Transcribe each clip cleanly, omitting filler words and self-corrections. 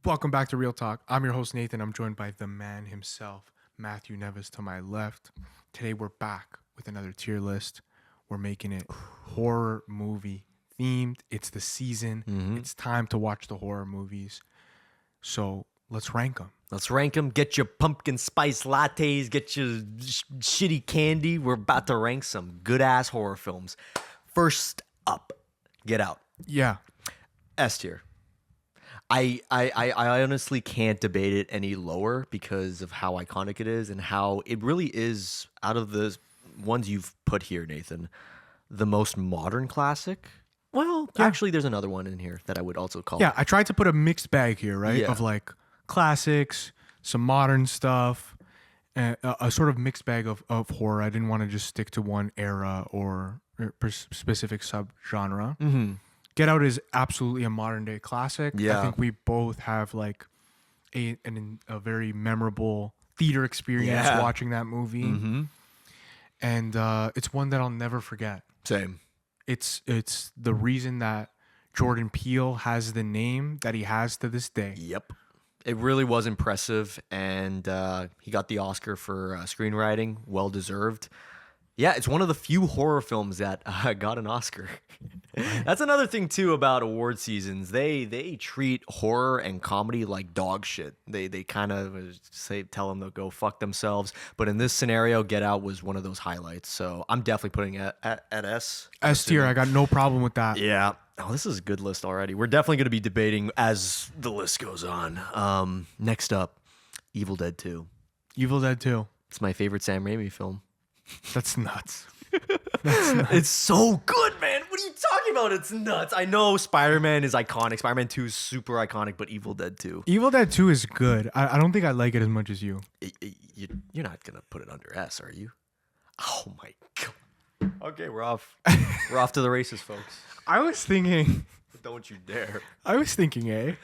Welcome back to Real Talk. I'm your host, Nathan. I'm joined by the man himself, Matthew Neves, to my left. Today, we're back with another tier list. We're making it horror movie themed. It's the season. It's time to watch the horror movies. So let's rank them. Let's rank them. Get your pumpkin spice lattes. Get your shitty candy. We're about to rank some good-ass horror films. First up, Get Out. Yeah. S tier. I honestly can't debate it any lower because of how iconic it is and how it really is, out of the ones you've put here, Nathan, the most modern classic. Well, actually, there's another one in here that I would also call. Yeah, I tried to put a mixed bag here, right? Yeah. Of like classics, some modern stuff, a sort of mixed bag of horror. I didn't want to just stick to one era or specific subgenre. Mm-hmm. Get Out is absolutely a modern day classic. Yeah. I think we both have like a very memorable theater experience watching that movie. Mm-hmm. And it's one that I'll never forget. Same. It's the reason that Jordan Peele has the name that he has to this day. Yep. It really was impressive, and he got the Oscar for screenwriting, well deserved. Yeah, it's one of the few horror films that got an Oscar. That's another thing too about award seasons. They treat horror and comedy like dog shit. They kind of tell them to go fuck themselves. But in this scenario, Get Out was one of those highlights. So I'm definitely putting it at S. S tier, I got no problem with that. Yeah. Oh, this is a good list already. We're definitely going to be debating as the list goes on. Next up, Evil Dead 2. Evil Dead 2. It's my favorite Sam Raimi film. That's nuts. It's so good, man. What are you talking about? It's nuts. I know Spider-Man is iconic. Spider-Man 2 is super iconic, but Evil Dead 2. Evil Dead 2 is good. I don't think I like it as much as you. You're not going to put it under S, are you? Oh, my God. Okay, we're off. We're off to the races, folks. I was thinking... Don't you dare. I was thinking A.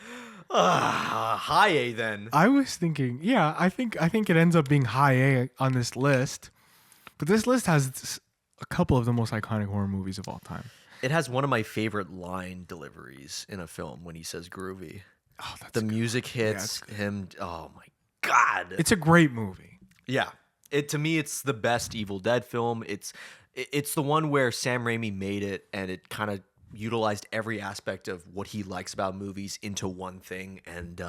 High A, then. I was thinking... Yeah, I think it ends up being high A on this list. But this list has a couple of the most iconic horror movies of all time. It has one of my favorite line deliveries in a film when he says groovy. Oh, that's the good. music hits him. Oh, my God. It's a great movie. Yeah. To me, it's the best Evil Dead film. It's the one where Sam Raimi made it, and it kind of utilized every aspect of what he likes about movies into one thing. And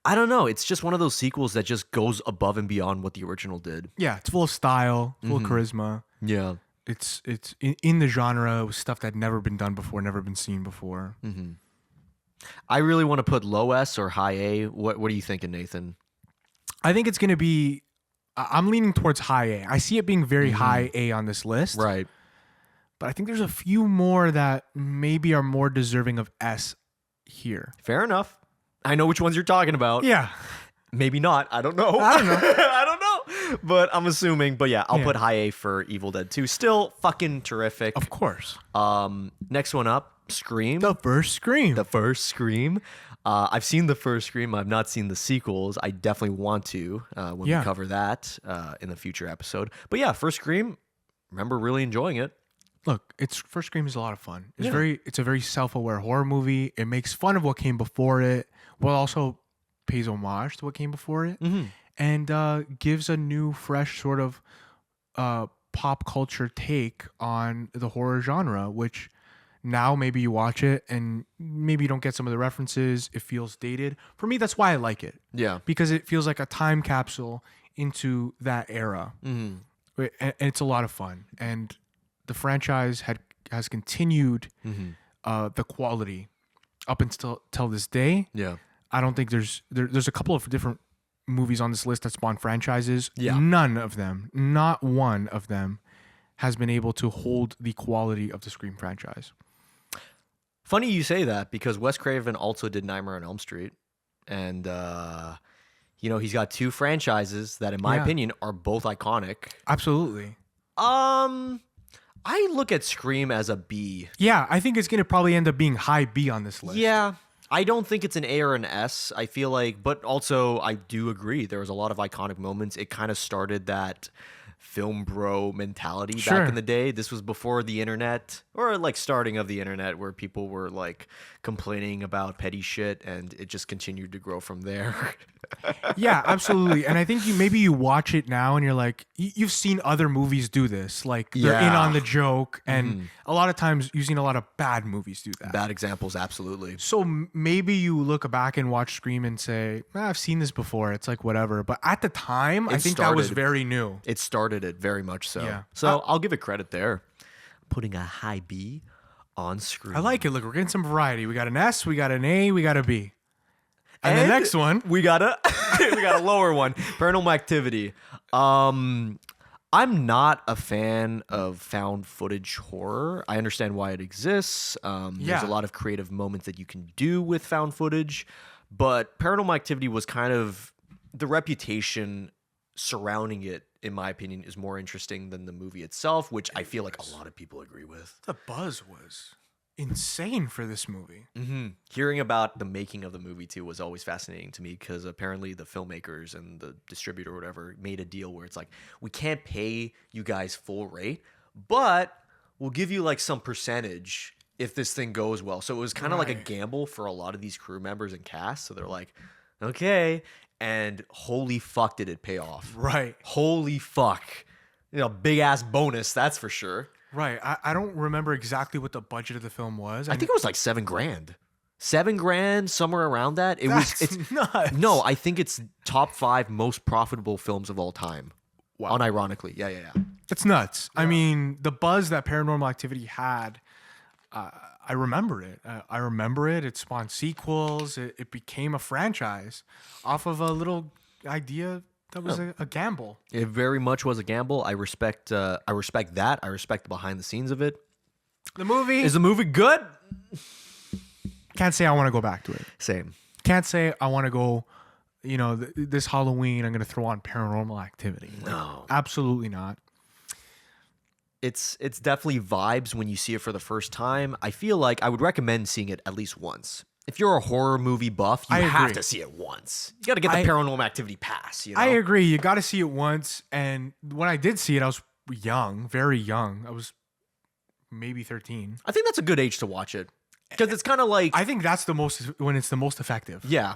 I don't know. It's just one of those sequels that just goes above and beyond what the original did. Yeah, it's full of style, full of charisma. Yeah. It's in the genre with stuff that had never been done before, never been seen before. Mm-hmm. I really want to put low S or high A. What are you thinking, Nathan? I think it's going to be... I'm leaning towards high A. I see it being very high A on this list. Right. But I think there's a few more that maybe are more deserving of S here. Fair enough. I know which ones you're talking about. Yeah. Maybe not. I don't know. I don't know. I don't know. But I'm assuming. But yeah, I'll put high A for Evil Dead 2. Still fucking terrific. Of course. Next one up, Scream. The first Scream. The first Scream. I've seen the first Scream. I've not seen the sequels. I definitely want to when we cover that in the future episode. But yeah, first Scream, remember really enjoying it. Look, first Scream is a lot of fun. It's a very self-aware horror movie. It makes fun of what came before it, while also pays homage to what came before it, and gives a new, fresh sort of pop culture take on the horror genre, which now maybe you watch it and maybe you don't get some of the references. It feels dated. For me, that's why I like it. Yeah. Because it feels like a time capsule into that era. And it's a lot of fun. And the franchise has continued the quality up until this day. Yeah. I don't think there's a couple of different movies on this list that spawn franchises. Yeah. None of them, not one of them, has been able to hold the quality of the Scream franchise. Funny you say that because Wes Craven also did Nightmare on Elm Street. And, he's got two franchises that, in my opinion, are both iconic. Absolutely. I look at Scream as a B. Yeah, I think it's going to probably end up being high B on this list. Yeah. I don't think it's an A or an S. I feel like, but also I do agree. There was a lot of iconic moments. It kind of started that film bro mentality back in the day. This was before the internet, or like starting of the internet, where people were like complaining about petty shit, and it just continued to grow from there. Yeah, absolutely. And I think maybe you watch it now and you're like, you've seen other movies do this. Like they're in Yeah. on the joke. And a lot of times you've seen a lot of bad movies do that. Bad examples, absolutely. So maybe you look back and watch Scream and say, I've seen this before. It's like whatever. But at the time, I think that was very new. It started it very much so. Yeah. So I'll give it credit there. Putting a high B on Scream. I like it. Look, we're getting some variety. We got an S, we got an A, we got a B. And the next one, we got a lower one, Paranormal Activity. I'm not a fan of found footage horror. I understand why it exists. There's a lot of creative moments that you can do with found footage, but Paranormal Activity was kind of the reputation surrounding it, in my opinion, is more interesting than the movie itself, which I feel like a lot of people agree with. the buzz was insane for this movie. Hearing about the making of the movie too was always fascinating to me, because apparently the filmmakers and the distributor or whatever made a deal where it's like, we can't pay you guys full rate, but we'll give you like some percentage if this thing goes well. So it was kind of like a gamble for a lot of these crew members and cast. So they're like, okay. And holy fuck, did it pay off. Right. Holy fuck. Big ass bonus, that's for sure. Right. I don't remember exactly what the budget of the film was. I think it was like $7,000. $7,000, somewhere around that. It's nuts. No, I think it's top 5 most profitable films of all time. Wow. Unironically. Yeah. It's nuts. I mean, the buzz that Paranormal Activity had, I remember it. I remember it. It spawned sequels. It became a franchise off of a little idea that was a gamble. It very much was a gamble. I respect that. I respect the behind the scenes of it. The movie Is the movie good? Can't say I want to go back to it. Same. Can't say I want to go. This Halloween I'm going to throw on Paranormal Activity. No. Absolutely not. It's definitely vibes when you see it for the first time. I feel like I would recommend seeing it at least once. If you're a horror movie buff, you have to see it once. You got to get the Paranormal Activity pass. I agree. You got to see it once. And when I did see it, I was young, very young. I was maybe 13. I think that's a good age to watch it, because it's kind of like, I think that's when it's the most effective. yeah.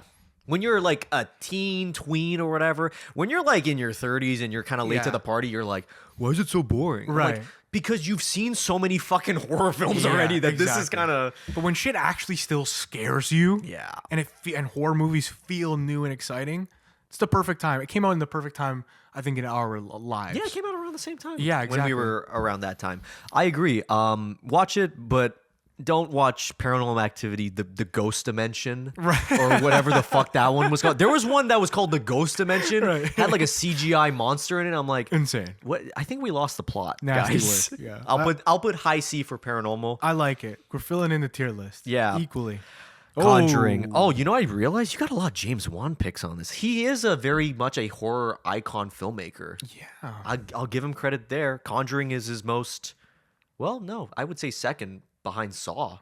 When you're like a teen, tween, or whatever, when you're like in your 30s and you're kind of late to the party, you're like, why is it so boring? Right. Like, because you've seen so many fucking horror films already that this is kind of. But when shit actually still scares you, and horror movies feel new and exciting, it's the perfect time. It came out in the perfect time, I think, in our lives. Yeah, it came out around the same time. Yeah, exactly. When we were around that time. I agree. Watch it, but don't watch Paranormal Activity, the Ghost Dimension, right, or whatever the fuck that one was called. There was one that was called the Ghost Dimension, had like a CGI monster in it. I'm like, insane. What? I think we lost the plot, Nasty guys. work. Yeah, I'll put high C for Paranormal. I like it. We're filling in the tier list. Yeah, equally. Conjuring. Oh, I realized you got a lot of James Wan picks on this. He is a very much a horror icon filmmaker. Yeah, I'll give him credit there. Conjuring is his most, well, no, I would say second behind Saw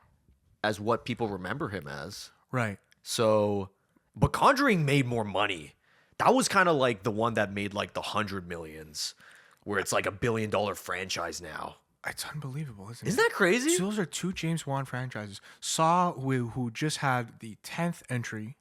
as what people remember him as. right. So, but Conjuring made more money. That was kind of like the one that made like the 100 millions, where it's like $1 billion franchise now. It's unbelievable, isn't it? Isn't that crazy? So those are 2 James Wan franchises. Saw, who just had the 10th entry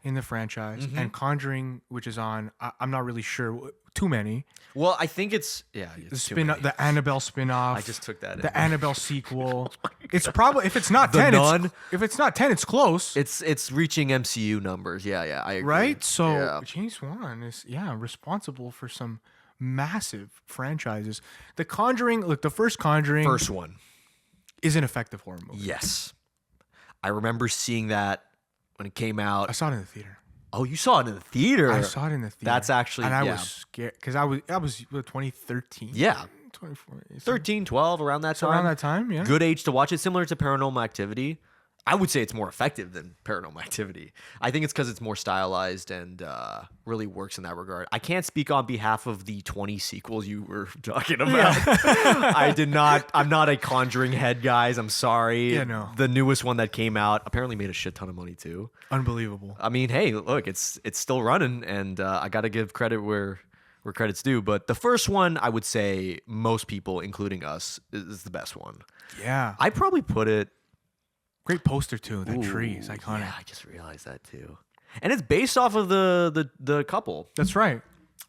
in the franchise, and Conjuring, which is on, I'm not really sure, too many. Well, I think it's The Annabelle spin-off. I just took that. The Annabelle sequel. It's probably, if it's not 10, if it's not 10, it's close. It's reaching MCU numbers. Yeah, I agree. Right? So James Wan is responsible for some massive franchises. The Conjuring, look, the first Conjuring, first one, is an effective horror movie. Yes. I remember seeing that when it came out. I saw it in the theater. Oh, you saw it in the theater? I saw it in the theater. That's actually, and I was scared because I was 2013. Yeah. 2014. 13, 12, around that time. Around that time, yeah. Good age to watch it, similar to Paranormal Activity. I would say it's more effective than Paranormal Activity. I think it's because it's more stylized and really works in that regard. I can't speak on behalf of the 20 sequels you were talking about. I'm not a Conjuring head, guys. I'm sorry. Yeah, no. The newest one that came out apparently made a shit ton of money too. Unbelievable. I mean, hey, look, it's still running, and I got to give credit where credit's due. But the first one, I would say most people, including us, is the best one. Yeah. I probably put it Great poster too. That tree is iconic. Yeah, I just realized that too. And it's based off of the couple. That's right.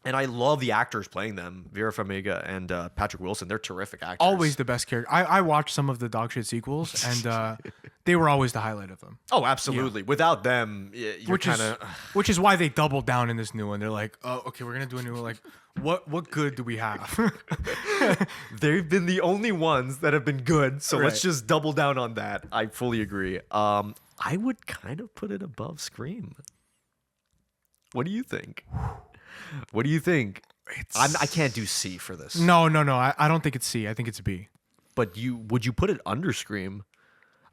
And I love the actors playing them. Vera Farmiga and Patrick Wilson. They're terrific actors. Always the best character. I watched some of the dog shit sequels, and they were always the highlight of them. Oh, absolutely. Yeah. Without them, you're kind of... Which is why they doubled down in this new one. They're like, oh, okay, we're going to do a new one. Like, what good do we have? They've been the only ones that have been good, so let's just double down on that. I fully agree. I would kind of put it above Scream. What do you think? What do you think? I can't do C for this. No. I don't think it's C. I think it's B. But would you put it under Scream?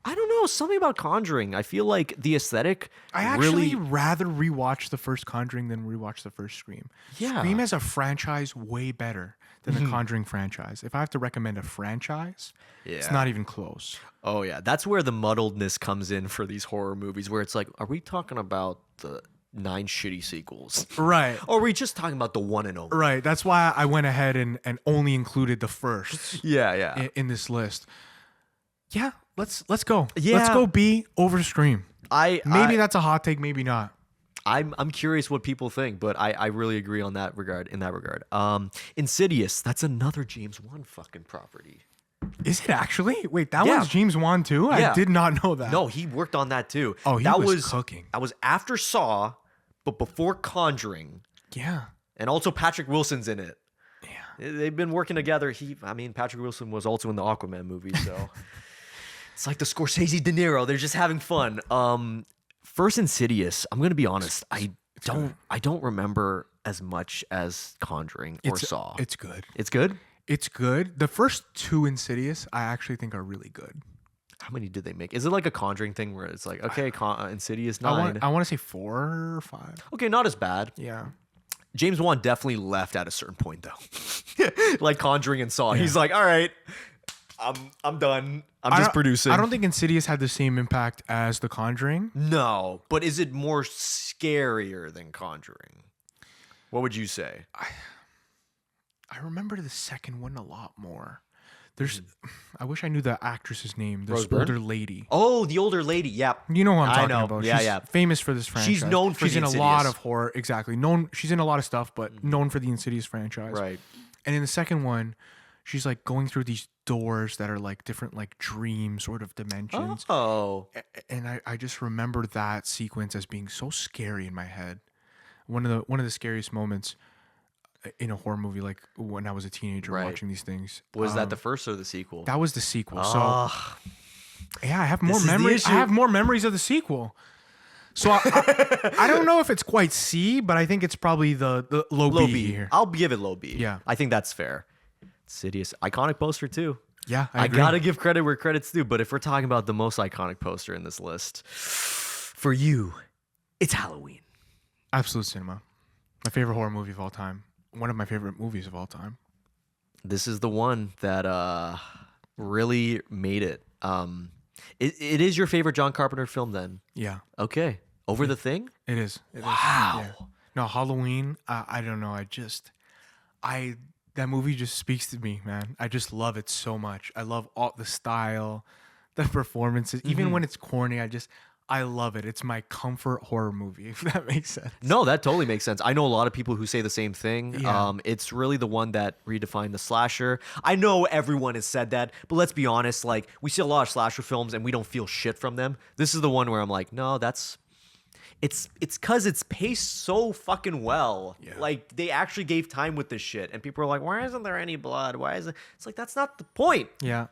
I don't know. Something about Conjuring. I feel like the aesthetic. I actually rather rewatch the first Conjuring than rewatch the first Scream. Yeah. Scream as a franchise way better than the Conjuring franchise. If I have to recommend a franchise, it's not even close. Oh yeah, that's where the muddledness comes in for these horror movies, where it's like, are we talking about the 9 shitty sequels? Right. Or are we just talking about the one and only? Right. That's why I went ahead and only included the first. Yeah. In this list. Yeah, let's go. Yeah. Let's go B over Scream. Maybe that's a hot take, maybe not. I'm curious what people think, but I really agree on that regard. In that regard, Insidious, that's another James Wan fucking property. Is it actually? Wait, that one's James Wan too? Yeah. I did not know that. No, he worked on that too. Oh, he was cooking. That was after Saw, but before Conjuring. Yeah. And also Patrick Wilson's in it. Yeah. They've been working together. Patrick Wilson was also in the Aquaman movie, so it's like the Scorsese De Niro. They're just having fun. First Insidious, I'm gonna be honest, I don't remember as much as Conjuring or Saw. It's good. It's good? It's good. The first 2 Insidious, I actually think are really good. How many did they make? Is it like a Conjuring thing where it's like, okay, Insidious 9? I want to say 4 or 5. Okay, not as bad. Yeah. James Wan definitely left at a certain point though. Like Conjuring and Saw. Yeah. He's like, all right, I'm done. I'm just producing. I don't think Insidious had the same impact as The Conjuring. No, but is it more scarier than Conjuring? What would you say? I remember the second one a lot more. I wish I knew the actress's name. This older lady. Oh, the older lady. Yep. You know who I'm talking about. Yeah, she's famous for this franchise. She's known for She's in a lot of horror. Exactly. She's in a lot of stuff, but known for the Insidious franchise. Right. And in the second one, she's like going through these doors that are like different like dream sort of dimensions. Oh. And I just remember that sequence as being so scary in my head. One of the scariest moments in a horror movie, like when I was a teenager watching these things. Was that the first or the sequel? That was the sequel. So yeah, I have more memories. I have more memories of the sequel. So I don't know if it's quite C, but I think it's probably the low B here. I'll give it low B. Yeah. I think that's fair. Insidious. Iconic poster too. Yeah, I gotta give credit where credit's due, but if we're talking about the most iconic poster in this list, for you, it's Halloween. Absolute Cinema. My favorite horror movie of all time. One of my favorite movies of all time. This is the one that really made it. It is your favorite John Carpenter film then? Yeah. Okay. Over The Thing? It is. Wow. Yeah. No, Halloween, I don't know. That movie just speaks to me, man. I just love it so much. I love all the style, the performances. Even when it's corny, I love it. It's my comfort horror movie, if that makes sense. No, that totally makes sense. I know a lot of people who say the same thing. Yeah. It's really the one that redefined the slasher. I know everyone has said that, but let's be honest. Like, we see a lot of slasher films and we don't feel shit from them. This is the one where I'm like, no, it's because it's paced so fucking well. Yeah. Like, they actually gave time with this shit. And people are like, why isn't there any blood? Why is it? It's like, that's not the point. Yeah.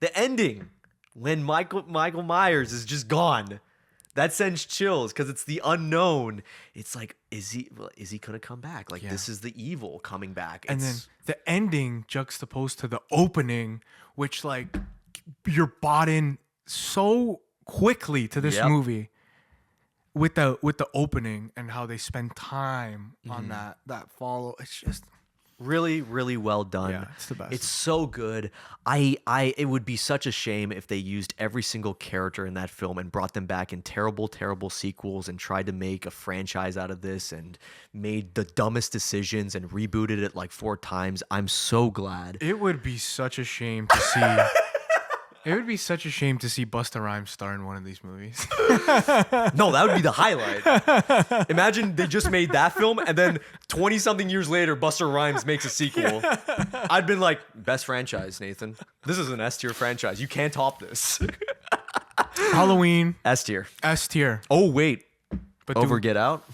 The ending, when Michael Myers is just gone. That sends chills because it's the unknown. It's like, is he gonna come back? Like, this is the evil coming back. And then the ending juxtaposed to the opening, which like you're bought in so quickly to this movie with the opening and how they spend time on that follow. It's just really, really well done. Yeah, it's the best. It's so good. It would be such a shame if they used every single character in that film and brought them back in terrible, terrible sequels and tried to make a franchise out of this and made the dumbest decisions and rebooted it like 4 times. I'm so glad. It would be such a shame to see It would be such a shame to see Busta Rhymes star in one of these movies. No, that would be the highlight. Imagine they just made that film and then 20-something years later, Busta Rhymes makes a sequel. I'd been like, best franchise, Nathan. This is an S-tier franchise. You can't top this. Halloween, S-tier. S tier. Oh, wait. But Over Get Out?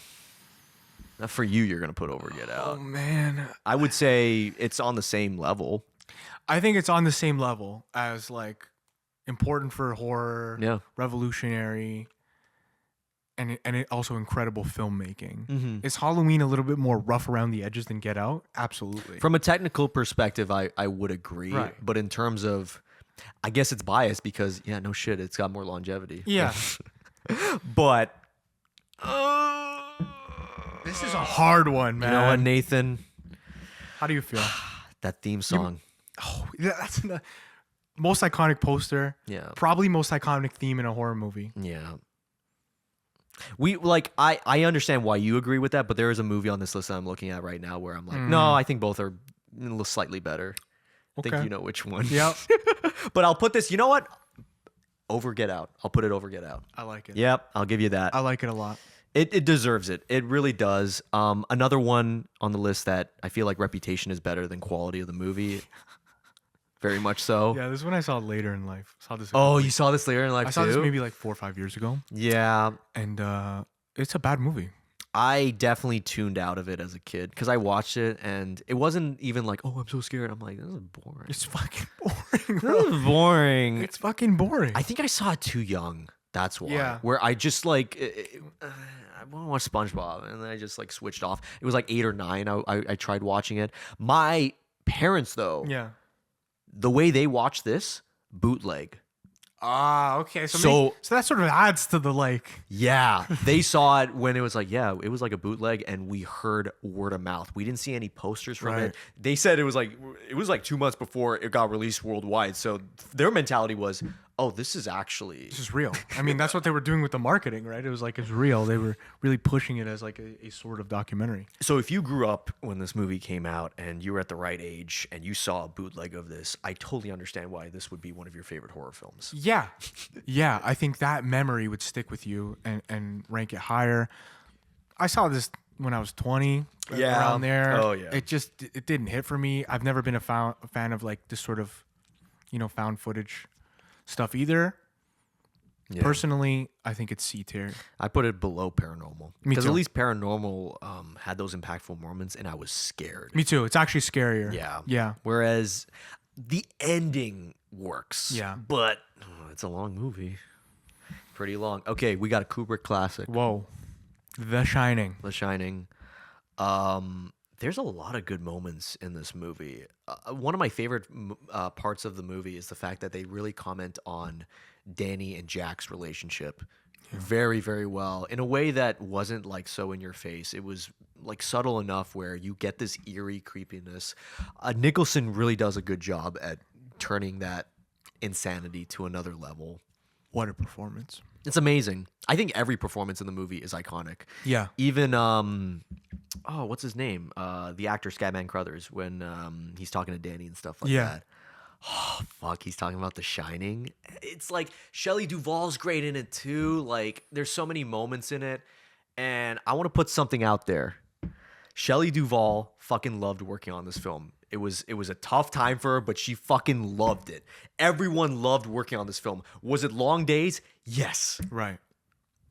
Not for you, you're going to put Over Get Oh Out. man, I would say it's on the same level. I think it's on the same level as like important for horror, Yeah. revolutionary, and it also incredible filmmaking. Mm-hmm. Is Halloween a little bit more rough around the edges than Get Out? Absolutely. From a technical perspective, I would agree. Right. But in terms of, I guess it's biased because, yeah, no shit, it's got more longevity. Yeah. But This is a hard one, man. you know what, Nathan? How do you feel? That theme song. Oh, that's the most iconic poster. Yeah. Probably most iconic theme in a horror movie. Yeah. We like I understand why you agree with that, but there is a movie on this list that I'm looking at right now where I'm like, no, I think both are slightly better. I think Okay. you know which one. Yep. But I'll put this, you know what? Over Get Out. I'll put it over Get Out. I like it. Yep, I'll give you that. I like it a lot. It deserves it. It really does. Another one on the list that I feel like reputation is better than quality of the movie. Very much so. Yeah, this is when I saw it later in life. Saw this. Oh, you saw this later in life I saw too? this maybe like 4 or 5 years ago, Yeah. and it's a bad movie. I definitely tuned out of it as a kid because I watched it and it wasn't even like, oh, I'm so scared. I'm like, this is boring. It's fucking boring, This bro. is boring. It's fucking boring. I think I saw it too young. That's why. Yeah. Where I just like, I want to watch SpongeBob, and then I just like switched off. It was like 8 or 9. I tried watching it. My parents, though, yeah. the way they watch this, bootleg. Ah, okay. So- So that sort of adds to the like. Yeah, they saw it when it was like, yeah, it was like a bootleg, and we heard word of mouth. We didn't see any posters from Right. it. They said it was like 2 months before it got released worldwide. So their mentality was, oh, this is actually This is real. I mean, that's what they were doing with the marketing, right? It was like it's real. They were really pushing it as like a sort of documentary. So if you grew up when this movie came out and you were at the right age and you saw a bootleg of this, I totally understand why this would be one of your favorite horror films. Yeah, yeah. I think that memory would stick with you and rank it higher. I saw this when I was 20, Yeah. around there. Oh, yeah. It didn't hit for me. I've never been a fan of like this sort of, found footage stuff either. Yeah. Personally, I think it's C tier. I put it below Paranormal. Me Because at too. least Paranormal had those impactful moments and I was scared. Me too. It's actually scarier. Yeah. Yeah. Whereas the ending works. Yeah. But it's a long movie. Pretty long. Okay, we got a Kubrick classic, Whoa. The Shining. The Shining. There's a lot of good moments in this movie. One of my favorite parts of the movie is the fact that they really comment on Danny and Jack's relationship very, very well in a way that wasn't like so in your face. It was like subtle enough where you get this eerie creepiness. Nicholson really does a good job at turning that insanity to another level. What a performance. It's amazing. I think every performance in the movie is iconic. Yeah. Even what's his name? The actor Scatman Crothers when he's talking to Danny and stuff like Yeah. that. Oh fuck, he's talking about The Shining. It's like Shelley Duvall's great in it too. Like there's so many moments in it, and I want to put something out there. Shelley Duvall fucking loved working on this film. It was a tough time for her, but she fucking loved it. Everyone loved working on this film. Was it long days? Yes. Right.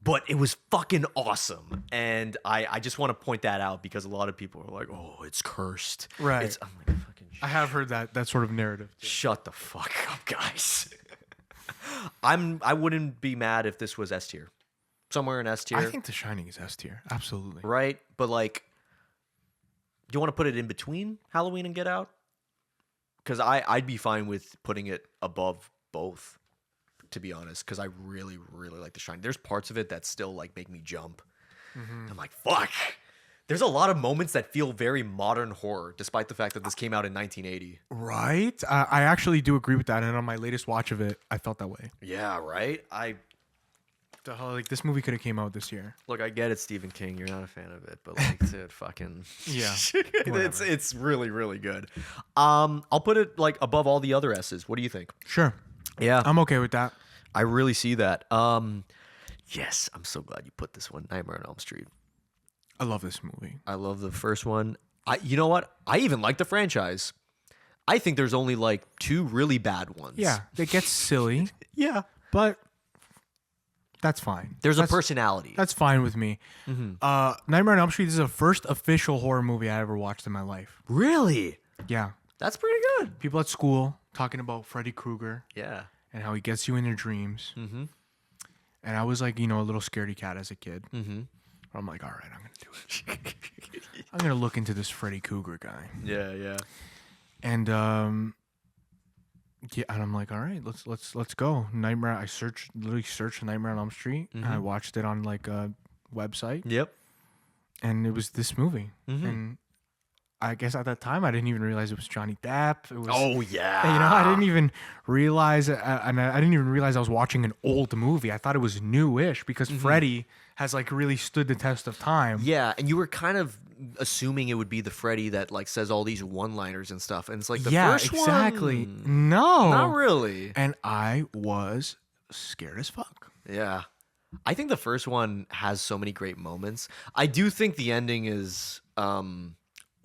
But it was fucking awesome. And I just want to point that out because a lot of people are like, oh, it's cursed. Right. I'm like, fucking I have heard that sort of narrative. Too. shut the fuck up, guys. I wouldn't be mad if this was S tier. Somewhere in S tier. I think The Shining is S tier. Absolutely. Right? But like, do you want to put it in between Halloween and Get Out? Because I'd be fine with putting it above both, to be honest, because I really, really like The Shining. There's parts of it that still like make me jump. I'm like, fuck. There's a lot of moments that feel very modern horror, despite the fact that this came out in 1980. Right. I actually do agree with that. And on my latest watch of it, I felt that way. Yeah, right? The hell, like this movie could have came out this year. Look, I get it, Stephen King. You're not a fan of it, but like, dude, fucking Yeah, it's really, really good. I'll put it like above all the other S's. What do you think? Sure. Yeah, I'm okay with that. I really see that. Yes, I'm so glad you put this one, Nightmare on Elm Street. I love this movie. I love the first one. You know what? I even like the franchise. I think there's only like 2 really bad ones. Yeah, it gets silly, Yeah. but that's fine. There's That's- a personality. That's fine with me. Nightmare on Elm Street is the first official horror movie I ever watched in my life. Really? Yeah. That's pretty good. People at school talking about Freddy Krueger Yeah. and how he gets you in your dreams. Mm-hmm. And I was like, a little scaredy cat as a kid. Mm-hmm. I'm like, all right, I'm going to do it. I'm going to look into this Freddy Krueger guy. Yeah. And and I'm like, all right, let's go. Nightmare. I literally searched Nightmare on Elm Street. And I watched it on like a website. Yep. And it was this movie. Mm-hmm. And I guess at that time I didn't even realize it was Johnny Depp. It was, Oh yeah. I didn't even realize, and I didn't even realize I was watching an old movie. I thought it was newish because Freddy has like really stood the test of time. Yeah, and you were kind of assuming it would be the Freddy that like says all these one-liners and stuff, and it's like the first exactly. one. No, Not really. And I was scared as fuck. Yeah. I think the first one has so many great moments. I do think the ending is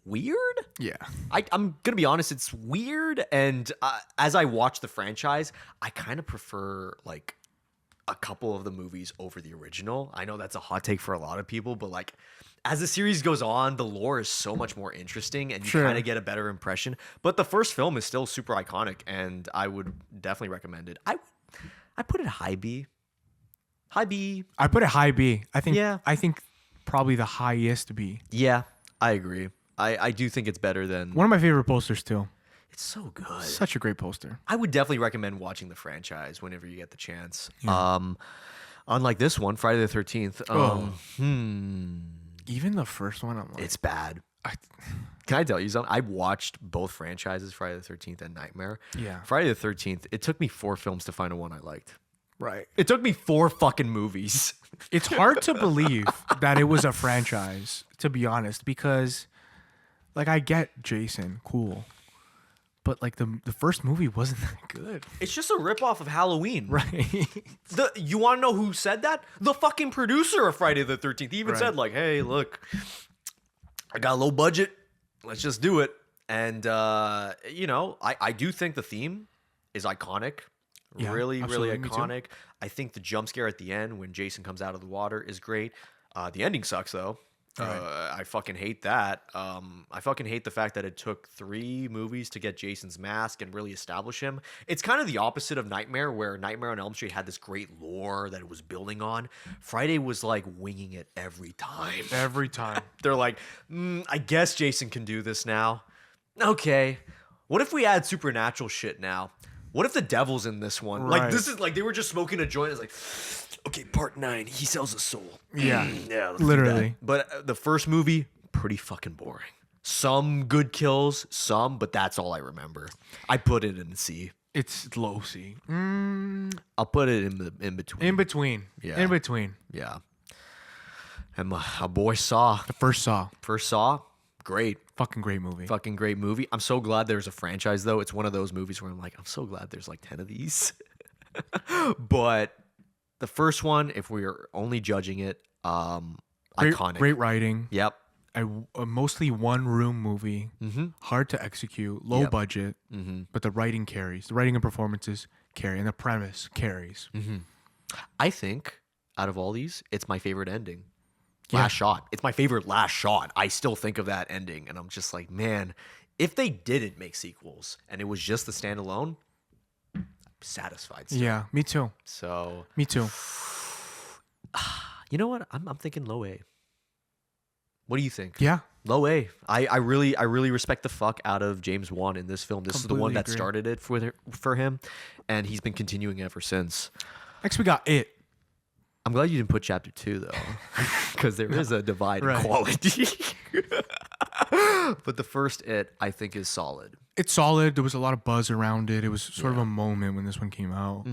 weird. Yeah. I'm going to be honest, it's weird. And as I watch the franchise, I kind of prefer like a couple of the movies over the original. I know that's a hot take for a lot of people, but like as the series goes on, the lore is so much more interesting and you Sure. kind of get a better impression. But the first film is still super iconic and I would definitely recommend it. I put it high B. High B. I put it high B. I think. Yeah. I think probably the highest B. Yeah, I agree. I do think it's better than... One of my favorite posters too. It's so good. Such a great poster. I would definitely recommend watching the franchise whenever you get the chance. Yeah. Unlike this one, Friday the 13th. Even the first one, I'm like, It's bad. Can I tell you something? I watched both franchises, Friday the 13th and Nightmare. Yeah. Friday the 13th, it took me 4 films to find a one I liked. right. It took me 4 fucking movies. It's hard to believe that it was a franchise, to be honest, because like I get Jason, cool. But like the first movie wasn't that good. It's just a ripoff of Halloween. Right. You want to know who said that? The fucking producer of Friday the 13th. He even Right. said like, hey, look, I got a low budget. Let's just do it. And, I do think the theme is iconic. Yeah, Really absolutely. Me too. iconic. I think the jump scare at the end when Jason comes out of the water is great. The ending sucks, though. I fucking hate that. I fucking hate the fact that it took 3 movies to get Jason's mask and really establish him. It's kind of the opposite of Nightmare, where Nightmare on Elm Street had this great lore that it was building on. Friday was like winging it every time. Every time. They're like, I guess Jason can do this now. Okay. What if we add supernatural shit now? What if the devil's in this one? Like, Right. this is like they were just smoking a joint. It's like, okay, part 9, he sells a soul. Yeah. Yeah, let's do Literally. that. But the first movie, pretty fucking boring. Some good kills, but that's all I remember. I put it in C. It's low C. I'll put it in between. In between. Yeah. In between. Yeah. And my boy Saw. The first Saw. First Saw, great. Fucking great movie. Fucking great movie. I'm so glad there's a franchise, though. It's one of those movies where I'm like, I'm so glad there's like 10 of these. But the first one, if we're only judging it, iconic. Great writing. Yep. A mostly one room movie. Hard to execute. Low Yep. budget. But the writing carries. The writing and performances carry. And the premise carries. I think out of all these, it's my favorite ending. Yeah. Last shot. It's my favorite last shot. I still think of that ending, and I'm just like, man, if they didn't make sequels and it was just the standalone, I'm satisfied. Still. Yeah. Me too. So Me too. you know what? I'm thinking low A. What do you think? Yeah. Low A. I really respect the fuck out of James Wan in this film. This is the one Completely that agree. started it for him, and he's been continuing ever since. Next we got It. I'm glad you didn't put chapter 2 though, because there is a divide in Right. quality. But the first It, I think, is solid. It's solid. There was a lot of buzz around it. It was sort of a moment when this one came out.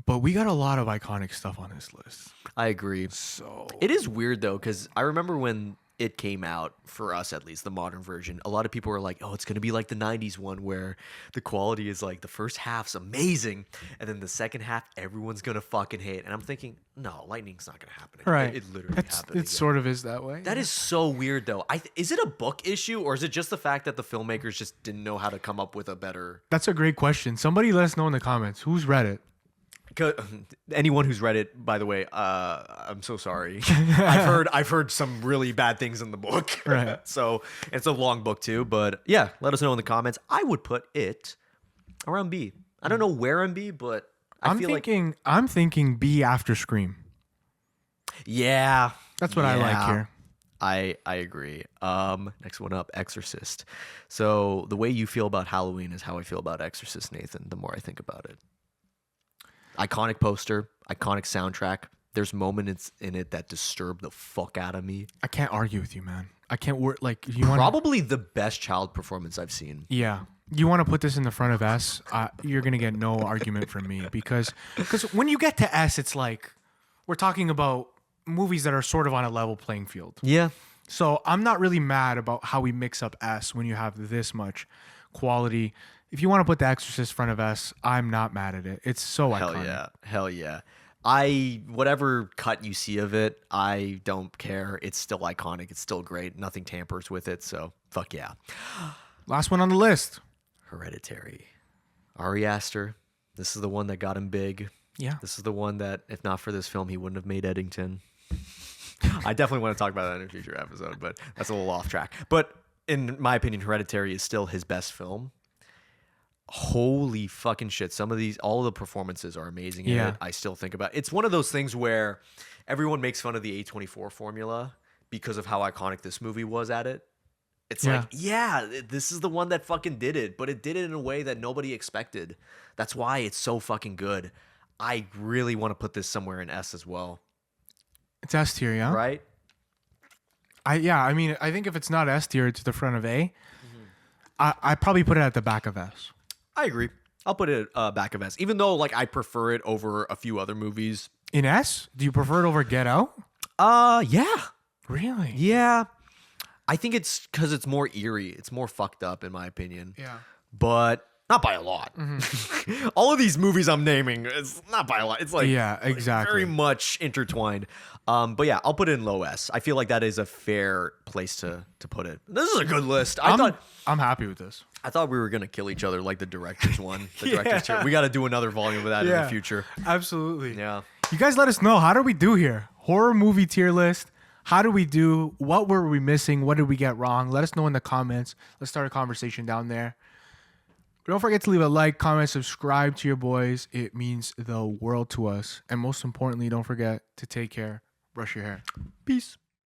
But we got a lot of iconic stuff on this list. I agree. So It is weird though, because I remember when it came out, for us at least, the modern version, a lot of people were like, oh, it's going to be like the 90s one where the quality is like the first half's amazing and then the second half everyone's going to fucking hate. And I'm thinking, no, lightning's not going to happen again. Right. It literally happened It again. sort of is that way. That is so weird, though. Is it a book issue, or is it just the fact that the filmmakers just didn't know how to come up with a better... That's a great question. Somebody let us know in the comments. Who's read it? Anyone who's read it, by the way, I'm so sorry. I've heard some really bad things in the book. Right. So it's a long book too, but yeah, let us know in the comments. I would put it around B. I don't know where in B, but I'm thinking B after Scream. Yeah. That's what I like here. I agree. Next one up, Exorcist. So the way you feel about Halloween is how I feel about Exorcist, Nathan, the more I think about it. Iconic poster, iconic soundtrack. There's moments in it that disturb the fuck out of me. I can't argue with you, man. I can't work like Probably the best child performance I've seen. Yeah. You want to put this in the front of S, you're going to get no argument from me because when you get to S, it's like we're talking about movies that are sort of on a level playing field. Yeah. So I'm not really mad about how we mix up S when you have this much quality. If you want to put The Exorcist front of S, I'm not mad at it. It's so iconic. Hell yeah. Whatever cut you see of it, I don't care. It's still iconic. It's still great. Nothing tampers with it. So fuck yeah. Last one on the list. Hereditary. Ari Aster. This is the one that got him big. Yeah. This is the one that, if not for this film, he wouldn't have made Eddington. I definitely want to talk about that in a future episode, but that's a little off track. But in my opinion, Hereditary is still his best film. Holy fucking shit. All of the performances are amazing in it. I still think about it. It's one of those things where everyone makes fun of the A24 formula because of how iconic this movie was at it. It's this is the one that fucking did it, but it did it in a way that nobody expected. That's why it's so fucking good. I really want to put this somewhere in S as well. It's S tier, yeah? Right? I think if it's not S tier, it's the front of A. Mm-hmm. I probably put it at the back of S. I agree. I'll put it back of S, even though like I prefer it over a few other movies. In S? Do you prefer it over Get Out? Yeah. Really? Yeah. I think it's because it's more eerie. It's more fucked up, in my opinion. Yeah. But not by a lot. Mm-hmm. All of these movies I'm naming, it's not by a lot. It's like, exactly. Very much intertwined. But yeah, I'll put it in low S. I feel like that is a fair place to put it. This is a good list. I'm happy with this. I thought we were gonna kill each other like the director's one. The director's tier. We got to do another volume of that in the future. Absolutely. Yeah. You guys let us know. How do we do here? Horror movie tier list. How do we do? What were we missing? What did we get wrong? Let us know in the comments. Let's start a conversation down there. Don't forget to leave a like, comment, subscribe to your boys. It means the world to us. And most importantly, don't forget to take care. Brush your hair. Peace.